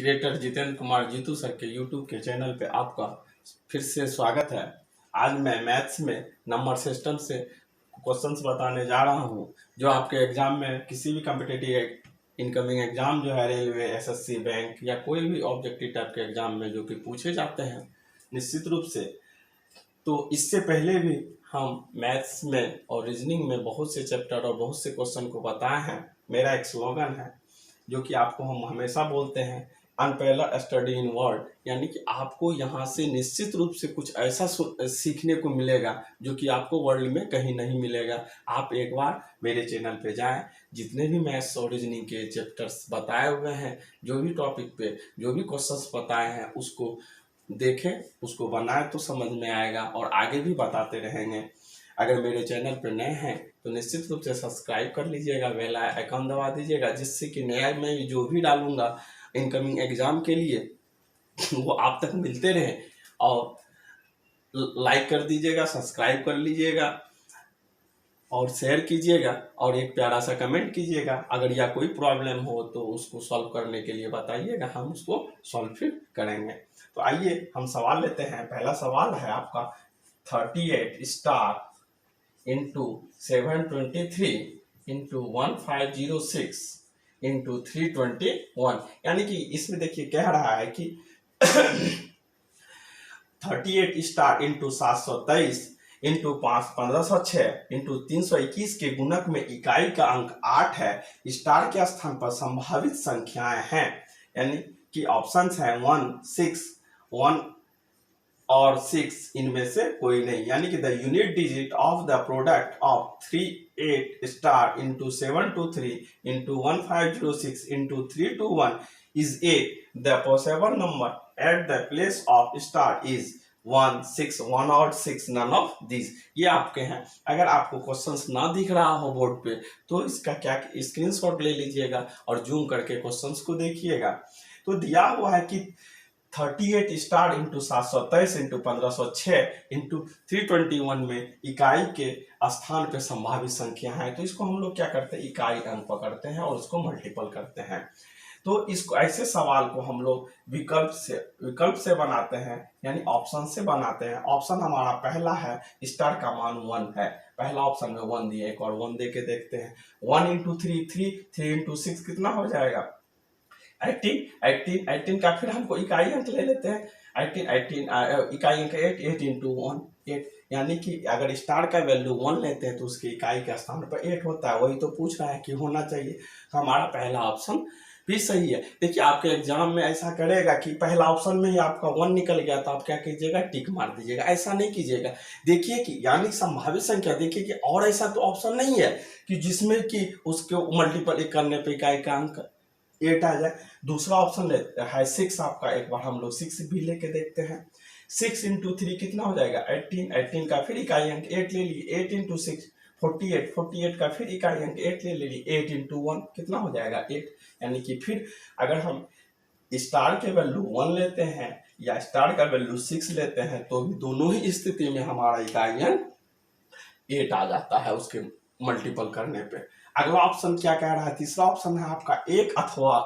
Creator Jitendra Kumar Jitu sir के YouTube के channel पे आपका फिर से स्वागत है। आज मैं मैथ्स में नंबर सिस्टम से क्वेश्चंस बताने जा रहा हूं, जो आपके एग्जाम में किसी भी कॉम्पिटिटिव इनकमिंग एग्जाम जो है रेलवे, एसएससी, बैंक या कोई भी ऑब्जेक्टिव टाइप के एग्जाम में जो कि पूछे जाते हैं निश्चित रूप से। तो इससे पहले भी हम मैथ्स में और रीजनिंग में बहुत से चैप्टर और बहुत से क्वेश्चन को बताए हैं। मेरा एक स्लोगन है जो कि आपको हम हमेशा बोलते हैं, अनपैरेलल्ड स्टडी इन वर्ल्ड, यानी कि आपको यहाँ से निश्चित रूप से कुछ ऐसा सीखने को मिलेगा जो कि आपको वर्ल्ड में कहीं नहीं मिलेगा। आप एक बार मेरे चैनल पे जाएं, जितने भी मैथ्स और रीजनिंग के चैप्टर्स बताए हुए हैं, जो भी टॉपिक पे जो भी क्वेश्चंस बताए हैं उसको देखें, उसको बनाए तो समझ में आएगा और आगे भी बताते रहेंगे। अगर मेरे चैनल पर नए हैं तो निश्चित रूप से सब्सक्राइब कर लीजिएगा, बेल आइकन दबा दीजिएगा, जिससे कि नया मैं जो भी डालूंगा इनकमिंग एग्जाम के लिए वो आप तक मिलते रहे। और लाइक कर दीजिएगा, सब्सक्राइब कर लीजिएगा और शेयर कीजिएगा और एक प्यारा सा कमेंट कीजिएगा। अगर या कोई प्रॉब्लम हो तो उसको सॉल्व करने के लिए बताइएगा, हम उसको सॉल्व फिर करेंगे। तो आइए हम सवाल लेते हैं। पहला सवाल है आपका 38 स्टार इंटू 723 इंटू 1506 इंटू 321, यानी कि इसमें देखिए कह रहा है कि 38 स्टार इंटू 723 इंटू 1506 इंटू 321 के गुणक में इकाई का अंक 8 है। स्टार के स्थान पर संभावित संख्याएं हैं, यानी कि ऑप्शंस हैं 1, 6, 1 और 6, इनमें से कोई नहीं। यानी कि the unit digit of the product of 38 star into 723 into 1506 into 321 is 8. The possible number at the place of star is 1, 6, 1 और 6, none of these। ये आपके हैं। अगर आपको क्वेश्चंस ना दिख रहा हो बोर्ड पे तो इसका क्या स्क्रीनशॉट ले लीजिएगा और जूम करके क्वेश्चंस को देखिएगा। तो दिया हुआ है कि 38 स्टार इंटू 723 इंटू 1506 इंटू 321 में इकाई के स्थान पे संभावित संख्या है। तो इसको हम लोग क्या करते हैं, इकाई अंक पकड़ते हैं और उसको मल्टीपल करते हैं। तो इसको ऐसे सवाल को हम लोग विकल्प से बनाते हैं, यानी ऑप्शन से बनाते हैं। ऑप्शन हमारा पहला है, स्टार का मान 1 है, पहला ऑप्शन में 1 दिया। एक और 1 दे के देखते हैं। 1 इंटू 3 3, 3 इंटू 6 कितना हो जाएगा 18। 18 का फिर हमको इकाई अंक ले लेते हैं। 18 इकाई अंक 8, 8 इंटू 1 8, यानी कि अगर स्टार का वैल्यू 1 लेते हैं तो उसकी इकाई के स्थान पर 8 होता है। वही तो पूछ रहा है कि होना चाहिए। तो हमारा पहला ऑप्शन भी सही है। देखिए आपके एग्जाम में ऐसा करेगा कि पहला ऑप्शन में ही आपका 1 निकल गया तो आप क्या कीजिएगा, टिक मार दीजिएगा। ऐसा नहीं कीजिएगा। देखिए कि यानी संभावित संख्या देखिए कि और ऐसा तो ऑप्शन नहीं है कि जिसमें कि उसके मल्टीपल करने पर इकाई का अंक 8 आ जाए। दूसरा ऑप्शन है 6 आपका। एक बार हम लोग 6 भी लेके देखते हैं। 6 इंटू 3 कितना हो जाएगा 18। 18 का फिर इकाई अंक 8 ले लीजिए। 8 इंटू 6 48। 48 का फिर इकाई अंक 8 ले लीजिए। 8 इंटू 1 कितना हो जाएगा 8। यानी कि फिर अगर हम स्टार के वैल्यू 1 लेते हैं या स्टार का वैल्यू 6 लेते हैं तो भी दोनों ही स्थिति में हमारा इकाई अंक 8 आ जाता है उसके मल्टीपल करने पे। अगला ऑप्शन क्या कह रहा है, तीसरा ऑप्शन है आपका 1 अथवा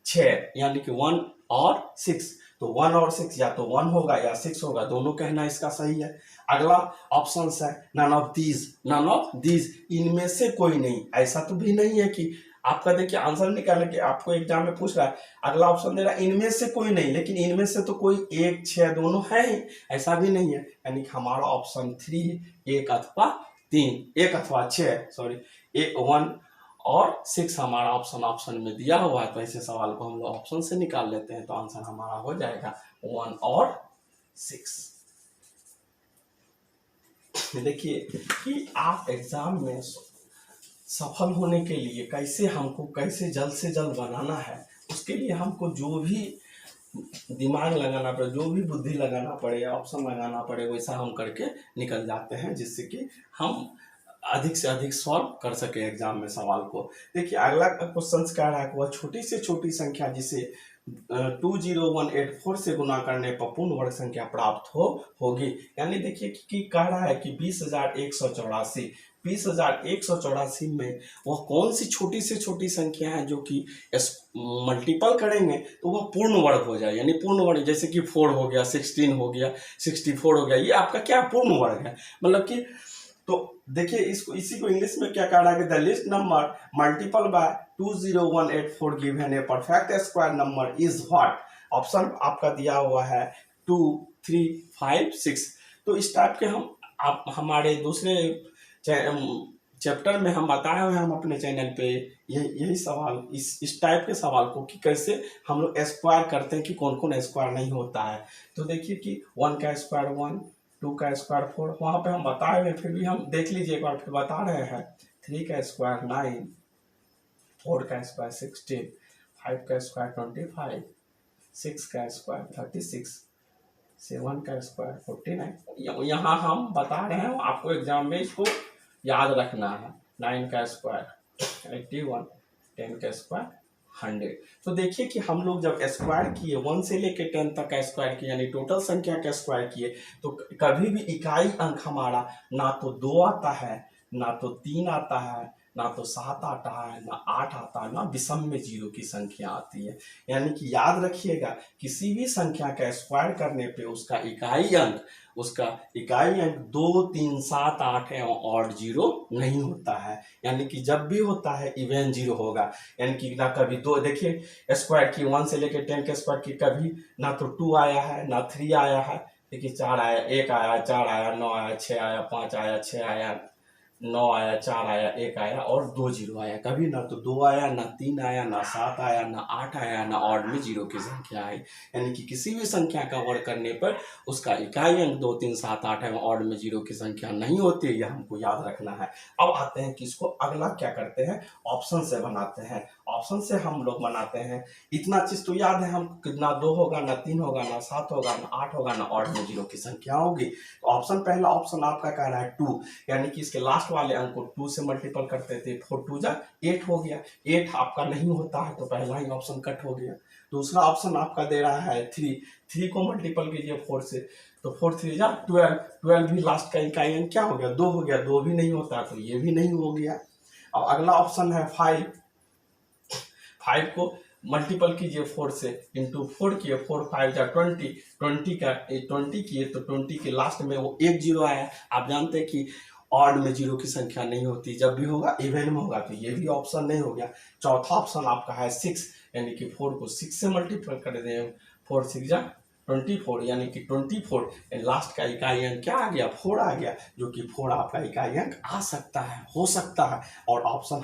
6, यानी कि 1 और 6। तो 1 और 6 या तो 1 होगा या 6 होगा, दोनों कहना इसका सही है। अगला ऑप्शन है नन ऑफ दीज, इनमें से कोई नहीं। ऐसा तो भी नहीं है कि आपका देखिए आंसर निकालने के आपको एग्जाम में पूछ रहा है, अगला ऑप्शन दे रहा है इनमें से कोई नहीं, लेकिन इनमें से तो कोई 1, 6 दोनों है ही, ऐसा भी नहीं है। यानी कि हमारा ऑप्शन 3 1 अथवा 6 सॉरी 1 और 6 हमारा ऑप्शन में दिया हुआ है। तो ऐसे सवाल को हम लोग ऑप्शन से निकाल लेते हैं तो आंसर हमारा हो जाएगा 1 और 6। देखिए कि आप एग्जाम में सफल होने के लिए कैसे जल्द से जल्द बनाना है, उसके लिए हमको जो भी दिमाग लगाना पड़े, जो भी बुद्धि लगाना पड़े, ऑप्शन लगाना पड़े, वैसा हम करके निकल जाते हैं, जिससे कि हम अधिक से अधिक सॉल्व कर सके एग्जाम में सवाल को। देखिए अगला क्वेश्चन कह रहा है वह छोटी से छोटी संख्या जिसे 20184 से गुना करने पर पूर्ण वर्ग संख्या प्राप्त होगी। यानी देखिए कि कह रहा है कि 20,184 20,184 में वह कौन सी छोटी से छोटी संख्या है जो कि मल्टीपल करेंगे तो वह पूर्ण वर्ग हो जाए, यानी पूर्ण वर्ग, जैसे कि 4 हो गया, 16 हो गया, 64 हो गया, ये आपका क्या पूर्ण वर्ग है। मतलब कि तो देखिए इसको, इसी को इंग्लिश में क्या कहा रहा है, the list number multiple bye 20184 given a perfect square number is what. Option आपका दिया हुआ है 2, 3, 5, 6। तो इस टाइप के हम आप हमारे दूसरे चैप्टर में हम बताए हुए हैं, हम अपने चैनल पे यही सवाल, इस टाइप के सवाल को कि कैसे हम लोग स्क्वायर करते हैं, कि कौन कौन स्क्वायर नहीं होता है। तो देखिए कि 1 का स्क्वायर 1, 2 का स्क्वायर 4, वहाँ पे हम बताए हुए, फिर भी हम देख लीजिए एक बार फिर बता रहे हैं। 3 का स्क्वायर 9, 4 का स्क्वायर 16, 5 का स्क्वायर 25, 6 का स्क्वायर 36, 7 का स्क्वायर 49। यहाँ हम बता रहे हैं, आपको एग्जाम में इसको याद रखना है। 9 का स्क्वायर 81, 10 का स्क्वायर 100। तो देखिए कि हम लोग जब स्क्वायर किए 1 से लेके 10 तक का स्क्वायर किए, यानी टोटल संख्या का स्क्वायर किए, तो कभी भी इकाई अंक हमारा ना तो 2 आता है, ना तो 3 आता है, ना तो 7 आता है, ना 8 आता है, ना विषम में 0 की संख्या आती है। यानी कि याद रखिएगा, किसी भी संख्या का स्क्वायर करने पे उसका इकाई अंक 2, 3, 7, 8 एवं ऑड 0 नहीं होता है। यानी कि जब भी होता है इवन 0 होगा। यानी कि ना कभी 2, देखिए स्क्वायर की 1 से लेकर 10 के स्क्वायर की, कभी ना तो 2 आया है, ना 3 आया है, देखिए 4 आया, 1 आया, 4 आया, 9 आया, 6 आया, 5 आया, 6 आया, 9 आया, 4 आया, 1 आया और 2 0 आया। कभी ना तो 2 आया, ना 3 आया, ना 7 आया, ना 8 आया, ना ऑड में 0 की संख्या आई। यानी कि किसी भी संख्या का वर्ग करने पर उसका इकाई अंक 2, 3, 7, 8 है, ऑड में 0 की संख्या नहीं होती है, यह हमको याद रखना है। अब आते हैं कि इसको अगला क्या करते हैं, ऑप्शन से बनाते हैं। ऑप्शन से हम लोग बनाते हैं, इतना चीज तो याद है हम, ना 2 होगा, ना 3 होगा, ना 7 होगा, ना 8 होगा, ना ऑड में 0 की संख्या होगी। तो ऑप्शन, पहला ऑप्शन आपका कह रहा है 2, यानी कि इसके लास्ट वाले अंक को 2 से मल्टीपल करते थे, 4 2 जा 8 हो गया। 8 आपका नहीं होता है तो पहला ही ऑप्शन कट हो गया। दूसरा ऑप्शन आपका दे रहा है 3, 3 को मल्टीपल कीजिए 4 से, तो 4 3 जा 12, 12 भी लास्ट का इकाई अंक क्या हो गया, 2 हो गया, 2 भी नहीं होता तो ये भी नहीं हो गया। अब अगला ऑप्शन है 5, 5 को मल्टीपल कीजिए 4 से, इंटू 4 किए, 4 5 जा 20, 20 किए तो 20 के लास्ट में वो 1 0 आया। आप जानते हैं कि ऑड में 0 की संख्या नहीं होती, जब भी होगा इवन में होगा, तो ये भी ऑप्शन नहीं हो गया। चौथा ऑप्शन आपका है 6, यानी कि 4 को 6 से मल्टीपल कर दें, 4 6 जा 24, यानी कि 24 लास्ट का इकाई अंक क्या आ गया, 4 आ गया, जो कि 4 आपका इकाई अंक आ सकता है, हो सकता है। और ऑप्शन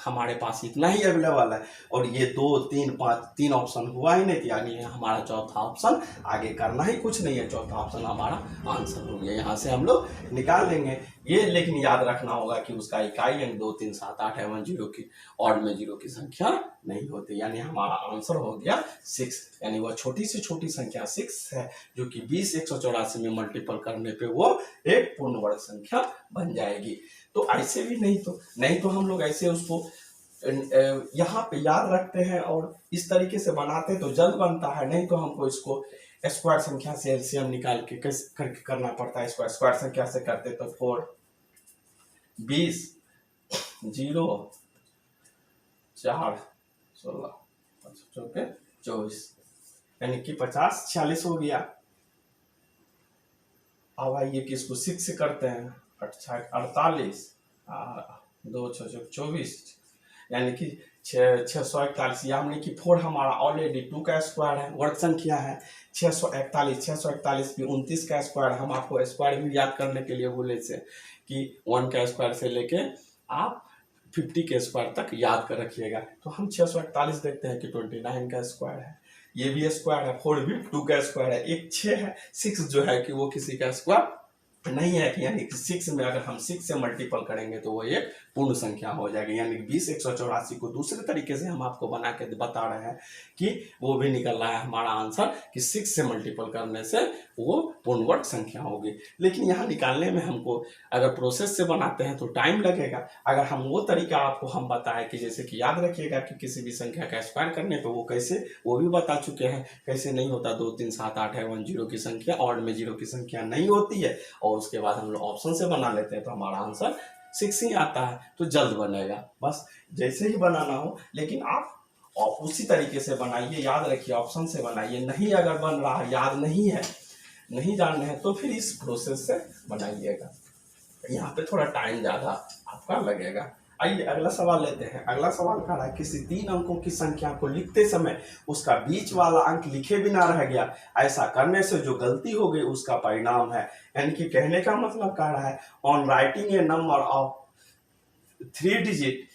हमारे पास इतना ही अवेलेबल है, और ये 2 3 5 3 ऑप्शन हुआ ही नहीं, यानी हमारा चौथा ऑप्शन, आगे करना ही कुछ नहीं है, चौथा ऑप्शन हमारा आंसर हो गया। यहाँ से हम लोग निकाल लेंगे ये, लेकिन याद रखना होगा कि उसका इकाई अंक 2 3 7 8 एवं 0 की, ऑड में 0 की संख्या नहीं होती, यानी हमारा आंसर हो गया 6, यानी वह छोटी से छोटी संख्या 6 है, जो कि 20,184 में मल्टीपल करने पे वो एक पूर्ण वर्ग संख्या बन जाएगी। तो ऐसे भी नहीं तो हम लोग ऐसे उसको यहाँ पे याद रखते हैं और इस तरीके से बनाते हैं तो जल्द बनता है, नहीं तो हमको इसको स्क्वायर संख्या से एलसीएम निकाल के कैसे करके करना पड़ता है। स्क्वायर संख्या से करते तो 4 20 0 4 16 24, यानी कि 50 46 हो गया। अब आइए कि इसको 6 से करते हैं, 48 2 6 24, यानी कि 641, यानी कि 4 हमारा ऑलरेडी 2 का स्क्वायर है, वर्ग संख्या है। 641 भी 29 का स्क्वायर, हम आपको स्क्वायर भी याद करने के लिए बोले थे कि 1 का स्क्वायर से लेके आप 50 के स्क्वायर तक याद कर रखिएगा। तो हम 641 देखते हैं कि 29 का स्क्वायर है, ये भी स्क्वायर है, 4 भी 2 का स्क्वायर है, एक 6 है, 6 जो है कि वो किसी का स्क्वायर नहीं है, कि यानी कि 6 में अगर हम 6 से मल्टीपल करेंगे तो वो एक पूर्ण संख्या हो जाएगी। यानी कि 20,184 को दूसरे तरीके से हम आपको बना के बता रहे हैं कि वो भी निकल रहा है हमारा आंसर कि 6 से मल्टीपल करने से वो पूर्ण वर्ग संख्या होगी। लेकिन यहाँ निकालने में हमको अगर प्रोसेस से बनाते हैं तो टाइम लगेगा। अगर हम वो तरीका आपको हम बताएं कि जैसे कि याद रखिएगा कि किसी भी संख्या का स्क्वायर करने पर वो कैसे, वो भी बता चुके हैं कैसे नहीं होता, 2 3 7 8 है 1 0 की संख्या, ऑड में 0 की संख्या नहीं होती है, और उसके बाद हम लोग ऑप्शन से बना लेते हैं तो हमारा आंसर 6 ही आता है तो जल्द बनेगा। बस जैसे ही बनाना हो, लेकिन आप और उसी तरीके से बनाइए, याद रखिए ऑप्शन से बनाइए। नहीं अगर बन रहा है, याद नहीं है, नहीं जानने हैं, तो फिर इस प्रोसेस से बनाइएगा। यहाँ पे थोड़ा टाइम ज़्यादा आपका लगेगा। आइए अगला सवाल लेते हैं। अगला सवाल कह रहा है किसी 3 अंकों की संख्या को लिखते समय उसका बीच वाला अंक लिखे बिना रह गया, ऐसा करने से जो गलती हो गई उसका परिणाम है। यानी कि कहने का मतलब कह रहा है, on writing a number of 3 digit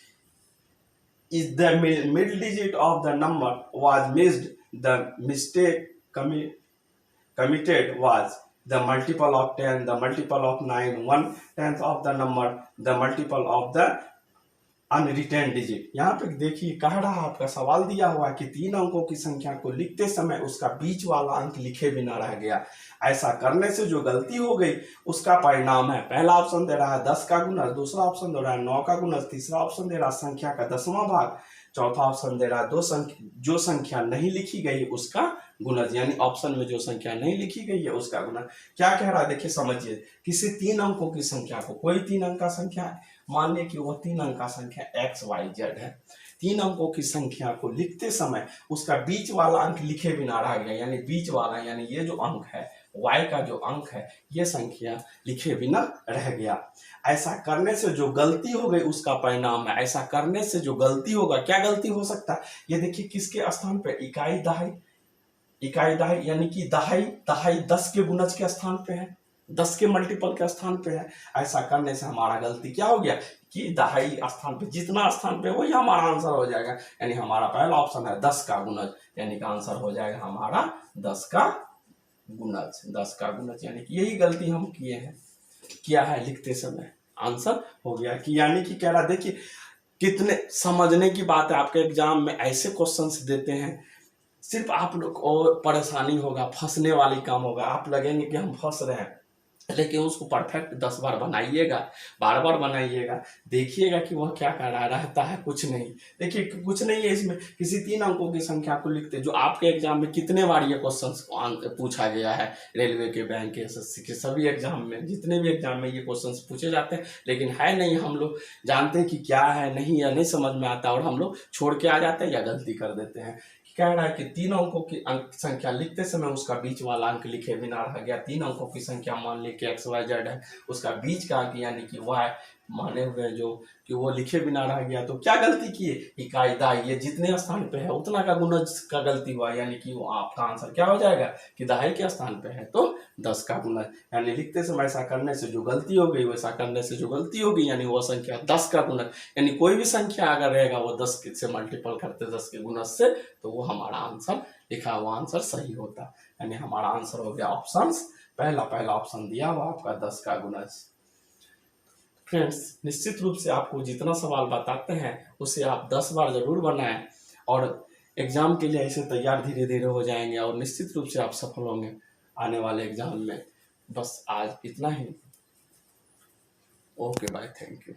is the middle digit of the number was missed, the mistake committed was the multiple of 10, the multiple of 9, 1/10 of the number, the multiple of the unreturned digit. यहाँ पे देखिए कह रहा है, आपका सवाल दिया हुआ है कि 3 अंकों की संख्या को लिखते समय उसका बीच वाला अंक लिखे बिना रह गया, ऐसा करने से जो गलती हो गई उसका परिणाम है। पहला ऑप्शन दे रहा है 10 का गुणज, दूसरा ऑप्शन दे रहा है 9 का गुणज, तीसरा ऑप्शन दे रहा है संख्या का 10वां भाग, चौथा ऑप्शन दे रहा है जो संख्या नहीं लिखी गई उसका गुणज, यानी ऑप्शन में जो संख्या नहीं लिखी गई है उसका गुणज। क्या कह रहा है देखिए समझिए, किसी 3 अंकों की संख्या को, कोई 3 अंक का संख्या है, मान लिया कि वह 3 अंक का संख्या XYZ है। 3 अंकों की संख्या को लिखते समय उसका बीच वाला अंक लिखे बिना रह गया, यानी बीच वाला यानी ये जो अंक है Y का जो अंक है ये संख्या लिखे बिना रह गया। ऐसा करने से जो गलती हो गई उसका परिणाम है। ऐसा करने से जो गलती होगा, क्या गलती हो सकता है, ये देखिए किसके स्थान पे, इकाई दहाई, इकाई दहाई यानी कि दहाई, दहाई 10 के गुणज के स्थान पे है, 10 के मल्टीपल के स्थान पे है। ऐसा करने से हमारा गलती क्या हो गया कि दहाई स्थान पे, जितना स्थान पे वही हमारा आंसर हो जाएगा। यानी हमारा पहला ऑप्शन है 10 का गुणज, यानी कि आंसर हो जाएगा हमारा 10 का गुणज, 10 का गुणज। यानी कि यही गलती हम किए हैं, किया है लिखते समय, आंसर हो गया कि, यानी कि कह रहा देखिए कितने समझने की बात है। आपके एग्जाम में ऐसे क्वेश्चंस देते हैं, सिर्फ आप लोग को परेशानी होगा, फंसने वाली काम होगा, आप लगेंगे कि हम फंस रहे हैं, लेकिन उसको परफेक्ट 10 बार बनाइएगा, बार बार बनाइएगा, देखिएगा कि वह क्या कर रहा रहता है। कुछ नहीं, देखिए कुछ नहीं है इसमें। किसी 3 अंकों की संख्या को लिखते, जो आपके एग्जाम में कितने बार ये क्वेश्चन पूछा गया है, रेलवे के, बैंक के, एसएससी के सभी एग्जाम में, जितने भी एग्जाम में ये क्वेश्चन पूछे जाते हैं, लेकिन है नहीं, हम लोग जानते हैं कि क्या है नहीं, या नहीं समझ में आता और हम लोग छोड़ के आ जाते हैं या गलती कर देते हैं। कह रहा है कि 3 अंकों की अंक संख्या लिखते समय उसका बीच वाला अंक लिखे बिना रह गया। 3 अंकों की संख्या मान ली कि XYZ है, उसका बीच का अंक यानी कि Y माने हुए जो कि वो लिखे बिना रह गया, तो क्या गलती किए, इकाई दहाई, ये जितने स्थान पे है उतना का गुणज का गलती हुआ, यानी कि वो आपका आंसर क्या हो जाएगा कि दहाई के स्थान पे है तो 10 का गुणज। यानी लिखते समय ऐसा करने से जो गलती हो गई, वैसा करने से जो गलती होगी, यानी वो संख्या 10 का गुणज। यानी कोई भी संख्या अगर रहेगा वो 10 से मल्टीपल करते 10 के गुणज से, तो वो हमारा आंसर, लिखा हुआ आंसर सही होता। यानी हमारा आंसर हो गया ऑप्शन पहला ऑप्शन दिया हुआ आपका 10 का गुणज। फ्रेंड्स, निश्चित रूप से आपको जितना सवाल बताते हैं उसे आप 10 बार जरूर बनाएं, और एग्जाम के लिए ऐसे तैयार धीरे धीरे हो जाएंगे और निश्चित रूप से आप सफल होंगे आने वाले एग्जाम में। बस आज इतना ही। Okay bye, thank you.